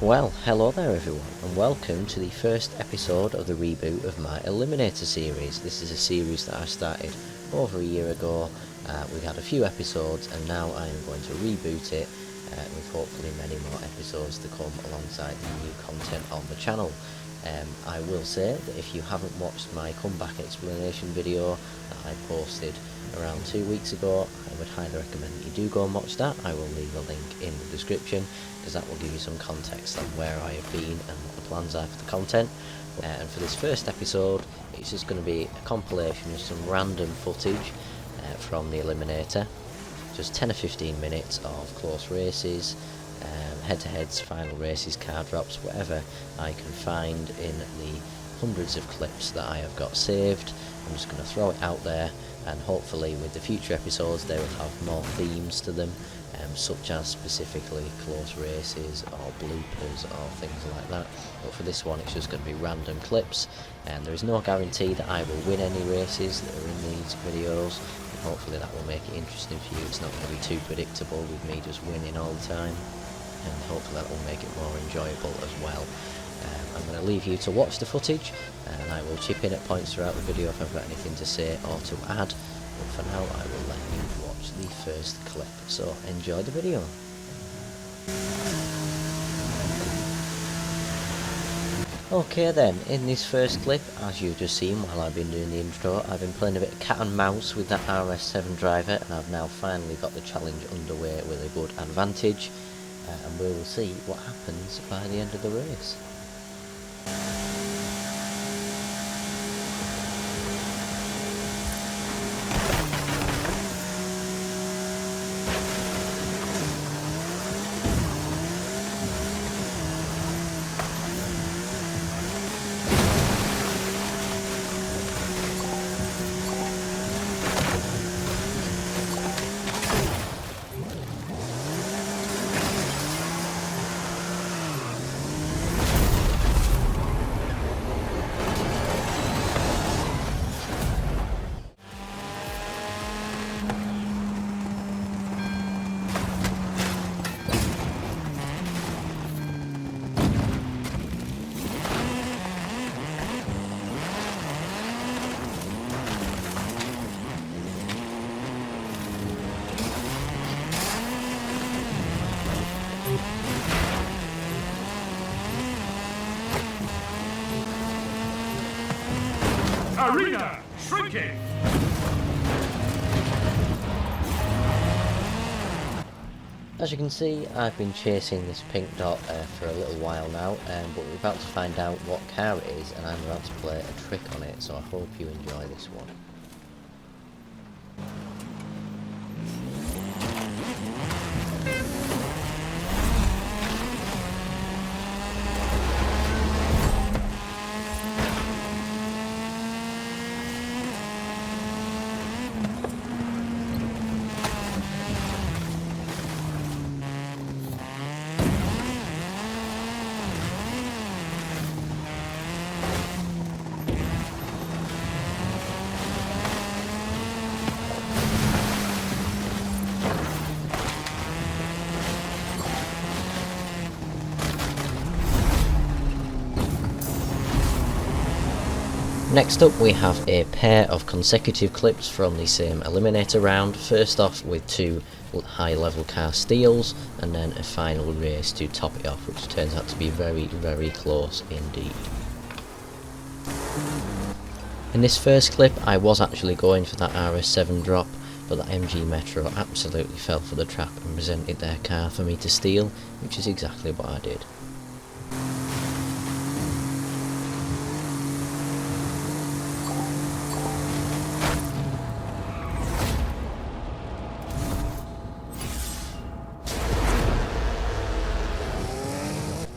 Well, hello there everyone, and welcome to the first episode of the reboot of my Eliminator series. This is a series that I started over a year ago. We've had a few episodes, and now I am going to reboot it with hopefully many more episodes to come alongside the new content on the channel. I will say that if you haven't watched my comeback explanation video that I posted around 2 weeks ago, I would highly recommend that you do go and watch that. I will leave a link in the description because that will give you some context on where I have been and what the plans are for the content. And for this first episode, it's just going to be a compilation of some random footage from the Eliminator. Just 10 or 15 minutes of close races, head-to-heads, final races, car drops, whatever I can find in the hundreds of clips that I have got saved. I'm just going to throw it out there, and hopefully with the future episodes they will have more themes to them, such as specifically close races or bloopers or things like that. But for this one it's just going to be random clips, and there is no guarantee that I will win any races that are in these videos. Hopefully that will make it interesting for you. It's not going to be too predictable with me just winning all the time, and hopefully that will make it more enjoyable as well. I'm going to leave you to watch the footage, and I will chip in at points throughout the video if I've got anything to say or to add, but for now I will let you watch the first clip, so enjoy the video. Okay then, in this first clip, as you've just seen while I've been doing the intro, I've been playing a bit of cat and mouse with that RS7 driver, and I've now finally got the challenge underway with a good advantage, and we will see what happens by the end of the race. Arena shrinking. As you can see, I've been chasing this pink dot for a little while now, but we're about to find out what car it is, and I'm about to play a trick on it, so I hope you enjoy this one. Next up we have a pair of consecutive clips from the same Eliminator round, first off with two high level car steals and then a final race to top it off, which turns out to be very close indeed. In this first clip I was actually going for that RS7 drop, but that MG Metro absolutely fell for the trap and presented their car for me to steal, which is exactly what I did.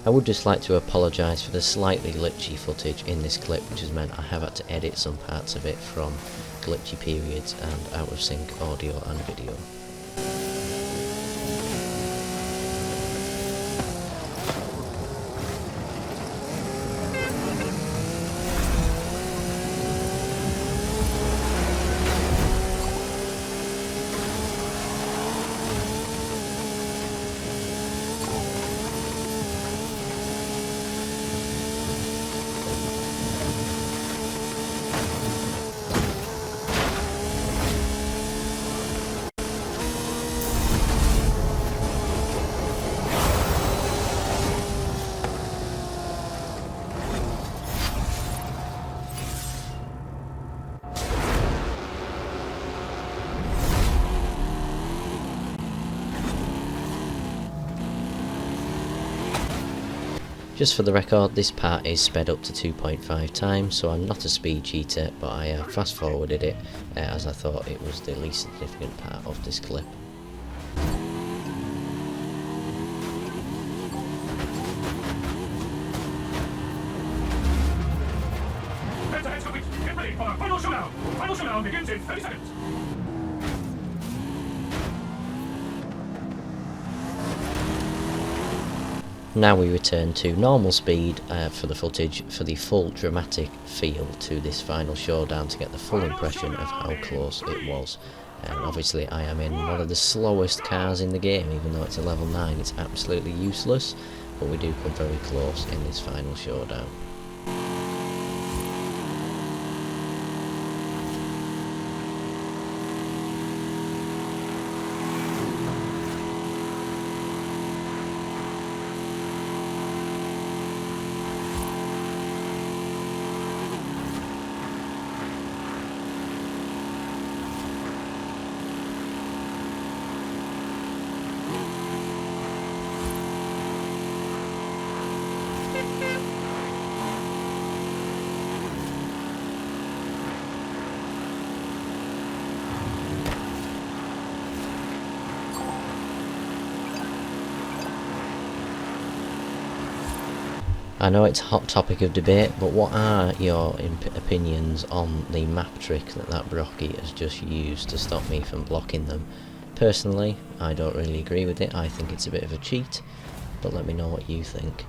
I would just like to apologise for the slightly glitchy footage in this clip, which has meant I have had to edit some parts of it from glitchy periods and out of sync audio and video. Just for the record, this part is sped up to 2.5 times, so I'm not a speed cheater, but I have fast forwarded it as I thought it was the least significant part of this clip. Get ready for our final showdown! Final showdown begins in 30 seconds! Now we return to normal speed for the footage for the full dramatic feel to this final showdown to get the full impression of how close it was. Obviously I am in one of the slowest cars in the game, even though it's a level 9, it's absolutely useless, but we do come very close in this final showdown. I know it's a hot topic of debate, but what are your opinions on the map trick that Brocky has just used to stop me from blocking them? Personally, I don't really agree with it. I think it's a bit of a cheat, but let me know what you think.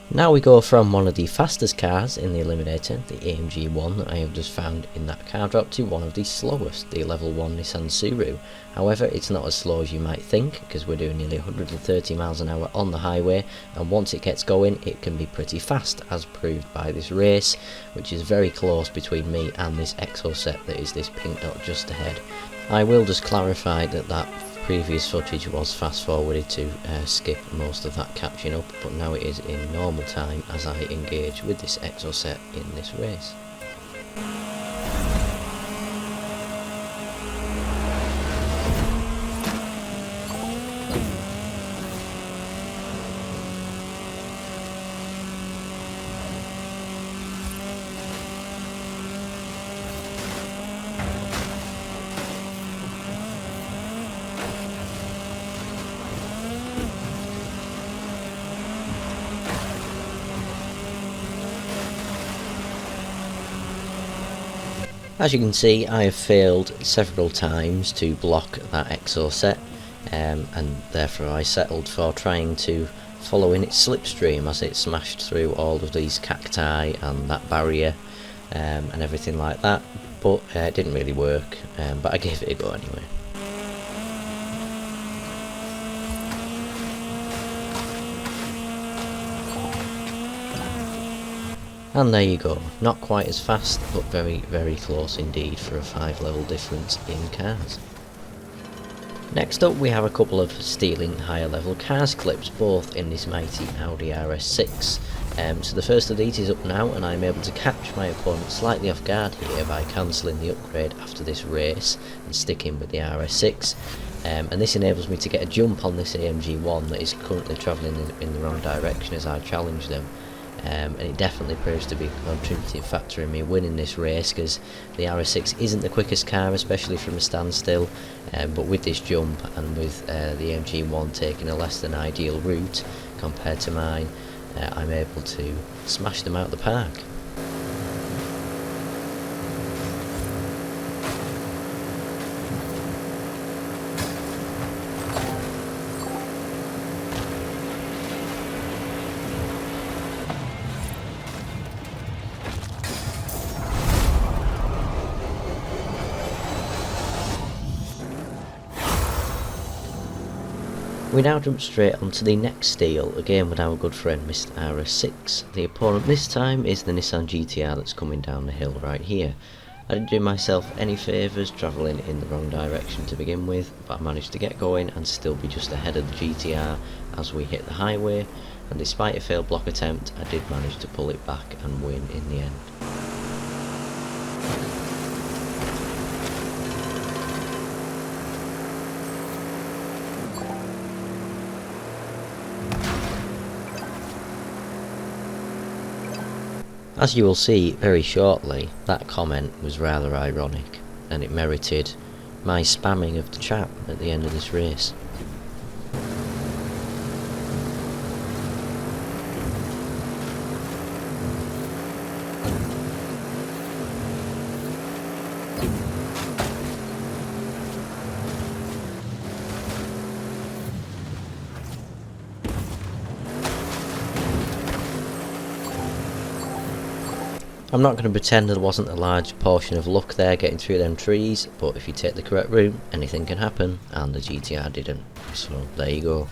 Now we go from one of the fastest cars in the Eliminator, the AMG 1 that I have just found in that car drop, to one of the slowest, the level 1 Nissan Suru. However, it's not as slow as you might think, because we're doing nearly 130 miles an hour on the highway, and once it gets going it can be pretty fast, as proved by this race, which is very close between me and this Exoset that is this pink dot just ahead. I will just clarify that previous footage was fast forwarded to skip most of that catching up, but now it is in normal time as I engage with this Exoset in this race. As you can see, I have failed several times to block that Exoset, and therefore I settled for trying to follow in its slipstream as it smashed through all of these cacti and that barrier and everything like that, but it didn't really work, but I gave it a go anyway. And there you go, not quite as fast, but very, very close indeed for a 5 level difference in cars. Next up we have a couple of stealing higher level cars clips, both in this mighty Audi RS6. So the first of these is up now, and I'm able to catch my opponent slightly off guard here by cancelling the upgrade after this race and sticking with the RS6. And this enables me to get a jump on this AMG 1 that is currently travelling in the wrong direction as I challenge them. And it definitely proves to be a contributing factor in me winning this race, because the RS6 isn't the quickest car, especially from a standstill, but with this jump and with the AMG 1 taking a less than ideal route compared to mine, I'm able to smash them out of the park. We now jump straight onto the next steal, again with our good friend Mr. RS6. The opponent this time is the Nissan GTR that's coming down the hill right here. I didn't do myself any favours travelling in the wrong direction to begin with, but I managed to get going and still be just ahead of the GTR as we hit the highway. and despite a failed block attempt I did manage to pull it back and win in the end. As you will see very shortly, that comment was rather ironic, and it merited my spamming of the chat at the end of this race. I'm not going to pretend there wasn't a large portion of luck there getting through them trees, but if you take the correct route, anything can happen, and the GTR didn't. So there you go.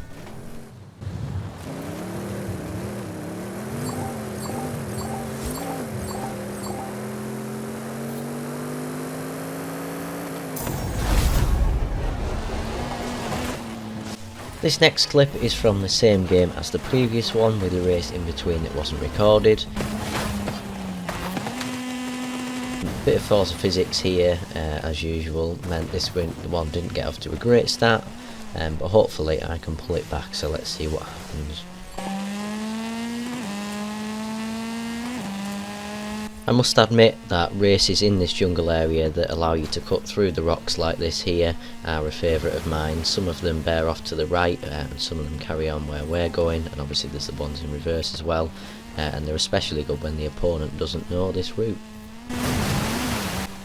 This next clip is from the same game as the previous one, with a race in between that wasn't recorded. Bit of Forza physics here, as usual, meant this one didn't get off to a great start, but hopefully I can pull it back, so let's see what happens. I must admit that races in this jungle area that allow you to cut through the rocks like this here are a favourite of mine. Some of them bear off to the right, and some of them carry on where we're going, and obviously there's the ones in reverse as well, and they're especially good when the opponent doesn't know this route.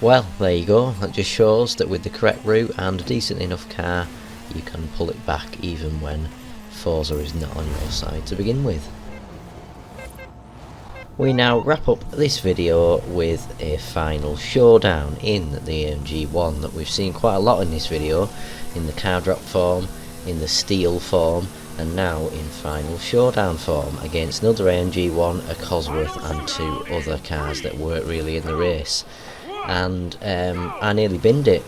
Well, there you go, that just shows that with the correct route and a decent enough car, you can pull it back even when Forza is not on your side to begin with. We now wrap up this video with a final showdown in the AMG 1 that we've seen quite a lot in this video, in the car drop form, in the steel form, and now in final showdown form against another AMG 1, a Cosworth, and two other cars that weren't really in the race. And I nearly binned it.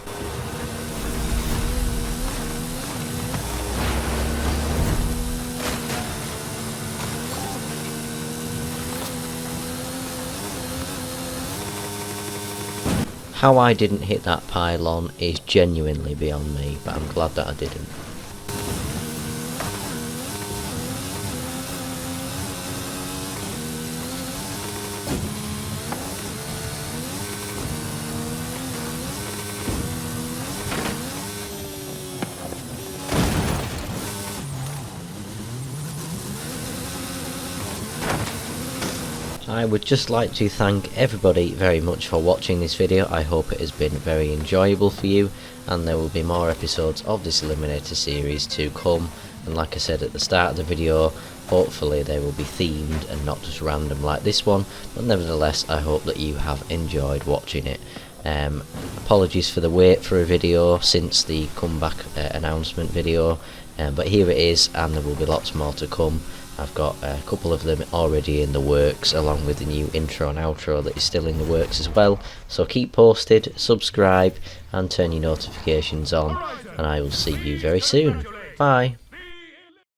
How I didn't hit that pylon is genuinely beyond me, but I'm glad that I didn't. I would just like to thank everybody very much for watching this video. I hope it has been very enjoyable for you, and there will be more episodes of this Eliminator series to come, and like I said at the start of the video, hopefully they will be themed and not just random like this one, but nevertheless I hope that you have enjoyed watching it. Apologies for the wait for a video since the comeback announcement video, but here it is, and there will be lots more to come. I've got a couple of them already in the works, along with the new intro and outro that is still in the works as well, so keep posted, subscribe and turn your notifications on, and I will see you very soon. Bye.